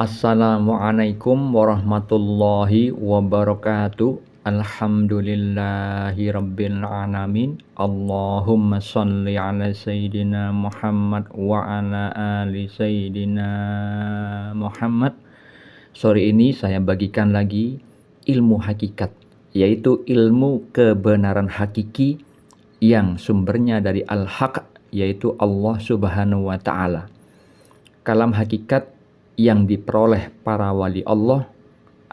Assalamualaikum warahmatullahi wabarakatuh. Alhamdulillahi rabbil alamin. Allahumma salli ala sayyidina Muhammad wa ala ali sayyidina Muhammad. Sore ini saya bagikan lagi ilmu hakikat, yaitu ilmu kebenaran hakiki yang sumbernya dari al-haq, yaitu Allah subhanahu wa ta'ala. Kalam hakikat yang diperoleh para wali Allah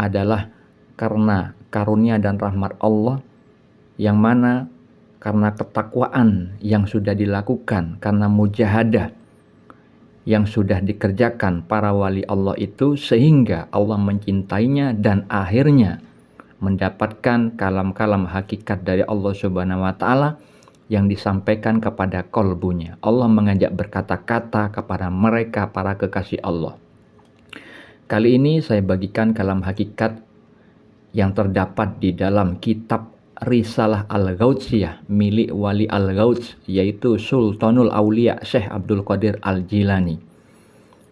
adalah karena karunia dan rahmat Allah, yang mana karena ketakwaan yang sudah dilakukan, karena mujahadah yang sudah dikerjakan para wali Allah itu, sehingga Allah mencintainya dan akhirnya mendapatkan kalam-kalam hakikat dari Allah subhanahu wa ta'ala yang disampaikan kepada kolbunya. Allah mengajak berkata-kata kepada mereka para kekasih Allah. Kali ini saya bagikan kalam hakikat yang terdapat di dalam kitab Risalah Al-Ghautsiyah milik Wali Al-Ghauts, yaitu Sultanul Aulia Syekh Abdul Qadir Al-Jilani,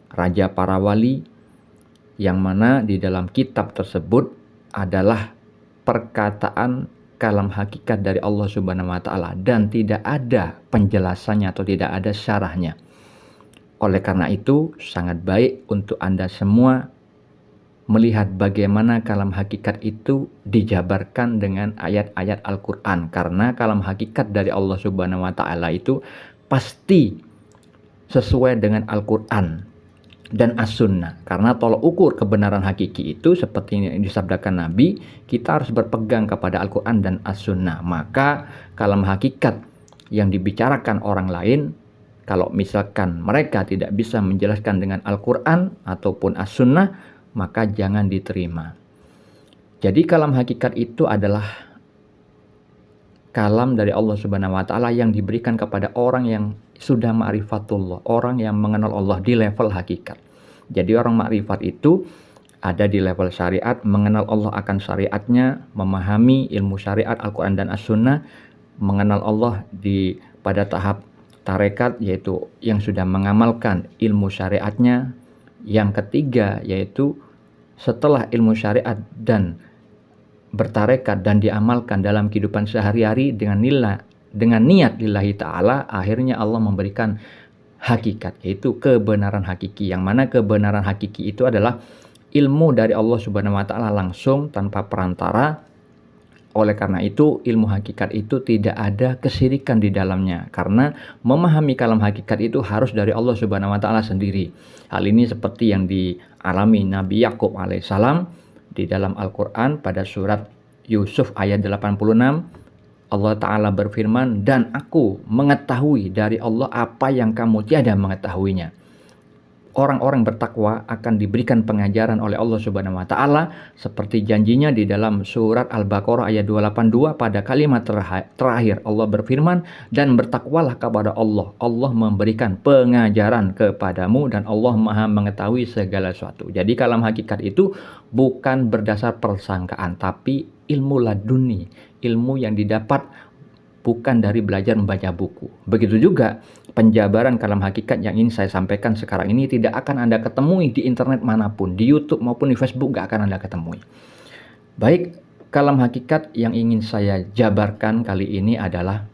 raja para wali, yang mana di dalam kitab tersebut adalah perkataan kalam hakikat dari Allah subhanahu wa ta'ala dan tidak ada penjelasannya atau tidak ada syarahnya. Oleh karena itu, sangat baik untuk Anda semua melihat bagaimana kalam hakikat itu dijabarkan dengan ayat-ayat Al-Quran. Karena kalam hakikat dari Allah subhanahu wa ta'ala itu pasti sesuai dengan Al-Quran dan As-Sunnah. Karena tolok ukur kebenaran hakiki itu seperti yang disabdakan Nabi, kita harus berpegang kepada Al-Quran dan As-Sunnah. Maka kalam hakikat yang dibicarakan orang lain, kalau misalkan mereka tidak bisa menjelaskan dengan Al-Quran ataupun As-Sunnah, maka jangan diterima. Jadi kalam hakikat itu adalah kalam dari Allah subhanahu wa ta'ala yang diberikan kepada orang yang sudah ma'rifatullah, orang yang mengenal Allah di level hakikat. Jadi orang ma'rifat itu ada di level syariat, mengenal Allah akan syariatnya, memahami ilmu syariat Al-Quran dan As-Sunnah, mengenal Allah pada tahap tarekat, yaitu yang sudah mengamalkan ilmu syariatnya. Yang ketiga yaitu setelah ilmu syariat dan bertarekat dan diamalkan dalam kehidupan sehari-hari dengan niat lillahi ta'ala, akhirnya Allah memberikan hakikat, yaitu kebenaran hakiki, yang mana kebenaran hakiki itu adalah ilmu dari Allah subhanahu wa ta'ala langsung tanpa perantara. Oleh karena itu, ilmu hakikat itu tidak ada kesyirikan di dalamnya, karena memahami kalam hakikat itu harus dari Allah subhanahu wa ta'ala sendiri. Hal ini seperti yang dialami Nabi Yakub alaihissalam di dalam Al-Quran pada surat Yusuf ayat 86. Allah ta'ala berfirman, dan aku mengetahui dari Allah apa yang kamu tiada mengetahuinya. Orang-orang bertakwa akan diberikan pengajaran oleh Allah subhanahu wa ta'ala seperti janjinya di dalam surat Al-Baqarah ayat 282 pada kalimat terakhir. Allah berfirman, dan bertakwalah kepada Allah. Allah memberikan pengajaran kepadamu dan Allah maha mengetahui segala sesuatu. Jadi kalam hakikat itu bukan berdasar persangkaan, tapi ilmu laduni, ilmu yang didapat bukan dari belajar membaca buku. Begitu juga penjabaran kalam hakikat yang ingin saya sampaikan sekarang ini tidak akan Anda ketemui di internet manapun, di YouTube maupun di Facebook gak akan Anda ketemui. Baik, kalam hakikat yang ingin saya jabarkan kali ini adalah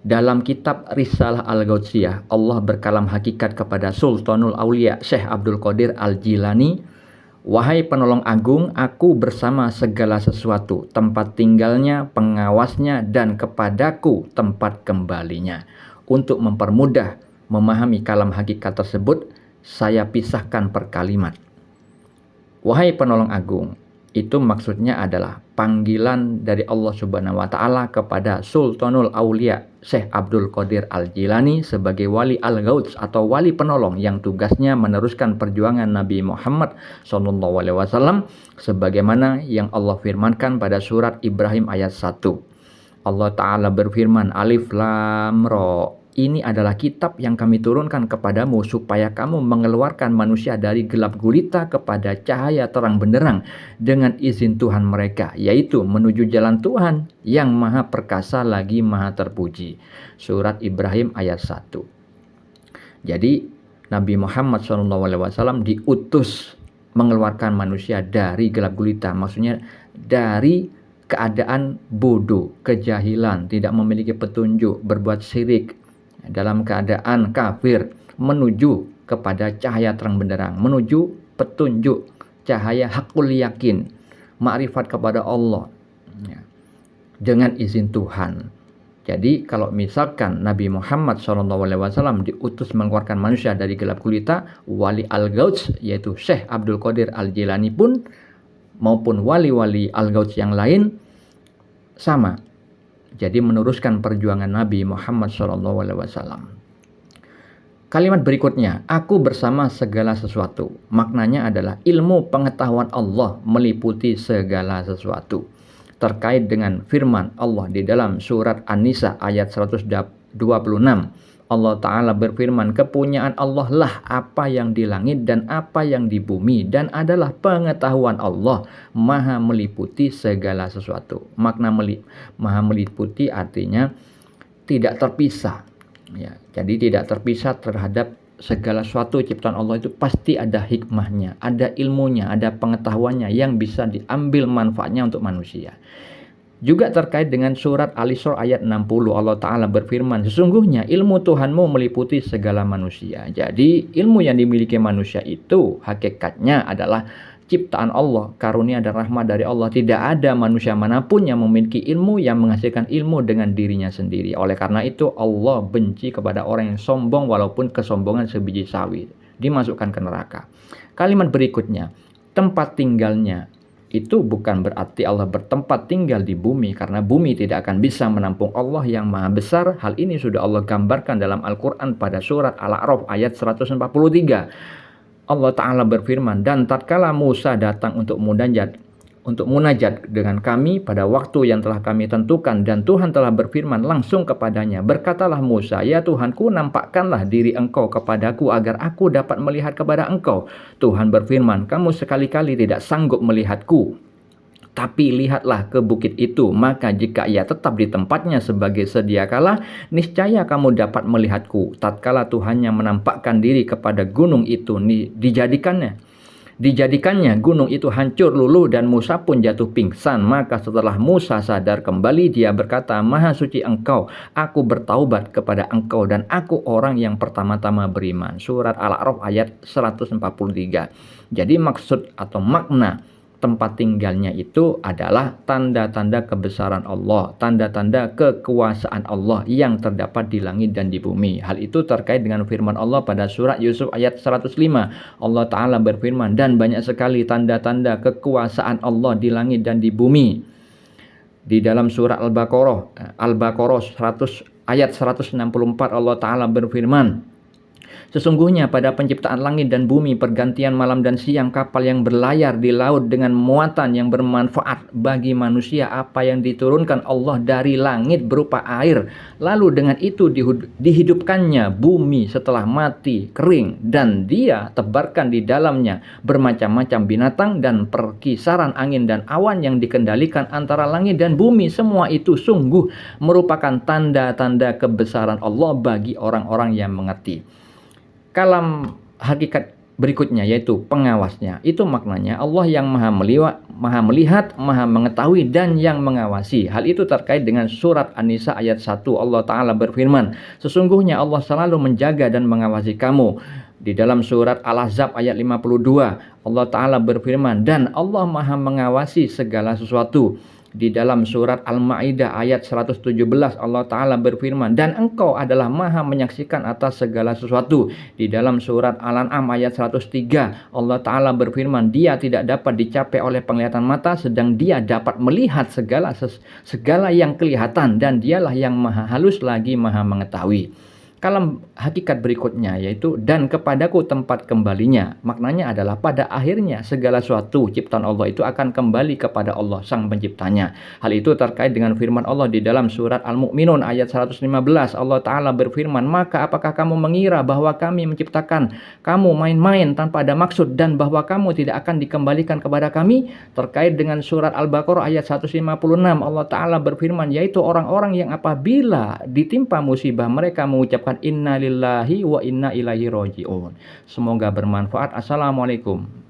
dalam kitab Risalah Al-Ghautsiyah. Allah berkalam hakikat kepada Sultanul Aulia Syekh Abdul Qadir Al-Jilani, wahai penolong agung, aku bersama segala sesuatu, tempat tinggalnya, pengawasnya, dan kepadaku tempat kembalinya. Untuk mempermudah memahami kalam hakikat tersebut, saya pisahkan per kalimat. Wahai penolong agung, itu maksudnya adalah panggilan dari Allah subhanahu wa ta'ala kepada Sultanul Aulia Syekh Abdul Qadir Al-Jilani sebagai wali Al-Ghauts atau wali penolong yang tugasnya meneruskan perjuangan Nabi Muhammad SAW sebagaimana yang Allah firmankan pada surat Ibrahim ayat 1. Allah ta'ala berfirman, Alif Lam Ra, ini adalah kitab yang kami turunkan kepadamu supaya kamu mengeluarkan manusia dari gelap gulita kepada cahaya terang benderang dengan izin Tuhan mereka, yaitu menuju jalan Tuhan yang maha perkasa lagi maha terpuji. Surat Ibrahim ayat 1. Jadi Nabi Muhammad SAW diutus mengeluarkan manusia dari gelap gulita, maksudnya dari keadaan bodoh, kejahilan, tidak memiliki petunjuk, berbuat syirik, dalam keadaan kafir, menuju kepada cahaya terang benderang, menuju petunjuk, cahaya hakul yakin, makrifat kepada Allah, ya, dengan izin Tuhan. Jadi kalau misalkan Nabi Muhammad SAW diutus mengeluarkan manusia dari gelap gulita, wali al-Gauts yaitu Syekh Abdul Qadir Al-Jilani pun maupun wali-wali al-Gauts yang lain sama. Jadi meneruskan perjuangan Nabi Muhammad SAW. Kalimat berikutnya, aku bersama segala sesuatu. Maknanya adalah ilmu pengetahuan Allah meliputi segala sesuatu. Terkait dengan firman Allah di dalam surat An-Nisa ayat 126. Allah Ta'ala berfirman, kepunyaan Allah lah apa yang di langit dan apa yang di bumi, dan adalah pengetahuan Allah maha meliputi segala sesuatu. Makna maha meliputi artinya tidak terpisah, ya. Jadi tidak terpisah terhadap segala sesuatu ciptaan Allah, itu pasti ada hikmahnya, ada ilmunya, ada pengetahuannya yang bisa diambil manfaatnya untuk manusia. Juga terkait dengan surat Al-Isra ayat 60, Allah Ta'ala berfirman, sesungguhnya ilmu Tuhanmu meliputi segala manusia. Jadi ilmu yang dimiliki manusia itu hakikatnya adalah ciptaan Allah, karunia dan rahmat dari Allah. Tidak ada manusia manapun yang memiliki ilmu yang menghasilkan ilmu dengan dirinya sendiri. Oleh karena itu Allah benci kepada orang yang sombong walaupun kesombongan sebiji sawi, dimasukkan ke neraka. Kalimat berikutnya, tempat tinggalnya itu bukan berarti Allah bertempat tinggal di bumi, karena bumi tidak akan bisa menampung Allah yang maha besar. Hal ini sudah Allah gambarkan dalam Al-Quran pada surat Al-A'raf ayat 143. Allah Ta'ala berfirman, dan tatkala Musa datang untuk munajat dengan kami pada waktu yang telah kami tentukan, dan Tuhan telah berfirman langsung kepadanya, berkatalah Musa, ya Tuhanku, nampakkanlah diri engkau kepadaku agar aku dapat melihat kepada engkau. Tuhan berfirman, kamu sekali-kali tidak sanggup melihatku, tapi lihatlah ke bukit itu, maka jika ia tetap di tempatnya sebagai sedia kala, niscaya kamu dapat melihatku. Tatkala Tuhannya menampakkan diri kepada gunung itu, dijadikannya gunung itu hancur luluh dan Musa pun jatuh pingsan. Maka setelah Musa sadar kembali, dia berkata, maha suci engkau, aku bertaubat kepada engkau dan aku orang yang pertama-tama beriman. Surat Al-A'raf ayat 143. Jadi maksud atau makna tempat tinggalnya itu adalah tanda-tanda kebesaran Allah, tanda-tanda kekuasaan Allah yang terdapat di langit dan di bumi. Hal itu terkait dengan firman Allah pada surat Yusuf ayat 105. Allah Ta'ala berfirman, dan banyak sekali tanda-tanda kekuasaan Allah di langit dan di bumi. Di dalam surat Al-Baqarah ayat 164 Allah Ta'ala berfirman, sesungguhnya pada penciptaan langit dan bumi, pergantian malam dan siang, kapal yang berlayar di laut dengan muatan yang bermanfaat bagi manusia, apa yang diturunkan Allah dari langit berupa air, lalu dengan itu dihidupkannya bumi setelah mati kering, dan dia tebarkan di dalamnya bermacam-macam binatang dan perkisaran angin dan awan yang dikendalikan antara langit dan bumi. Semua itu sungguh merupakan tanda-tanda kebesaran Allah bagi orang-orang yang mengerti. Kalam hakikat berikutnya yaitu pengawasnya, itu maknanya Allah yang maha melihat, maha mengetahui dan yang mengawasi. Hal itu terkait dengan surat An-Nisa ayat 1. Allah Ta'ala berfirman, sesungguhnya Allah selalu menjaga dan mengawasi kamu. Di dalam surat Al-Ahzab ayat 52 Allah Ta'ala berfirman, dan Allah maha mengawasi segala sesuatu. Di dalam surat Al-Ma'idah ayat 117 Allah Ta'ala berfirman, dan engkau adalah maha menyaksikan atas segala sesuatu. Di dalam surat Al-An'am ayat 103 Allah Ta'ala berfirman, dia tidak dapat dicapai oleh penglihatan mata, sedang dia dapat melihat segala yang kelihatan, dan dialah yang maha halus lagi maha mengetahui. Kalam hakikat berikutnya yaitu, dan kepadaku tempat kembalinya. Maknanya adalah pada akhirnya segala sesuatu ciptaan Allah itu akan kembali kepada Allah sang penciptanya. Hal itu terkait dengan firman Allah di dalam surat Al-Mu'minun ayat 115. Allah Ta'ala berfirman, maka apakah kamu mengira bahwa kami menciptakan kamu main-main tanpa ada maksud, dan bahwa kamu tidak akan dikembalikan kepada kami? Terkait dengan surat Al-Baqarah ayat 156 Allah Ta'ala berfirman, yaitu orang-orang yang apabila ditimpa musibah mereka mengucapkan inna lillahi wa inna ilaihi roji'un. Semoga bermanfaat. Assalamualaikum.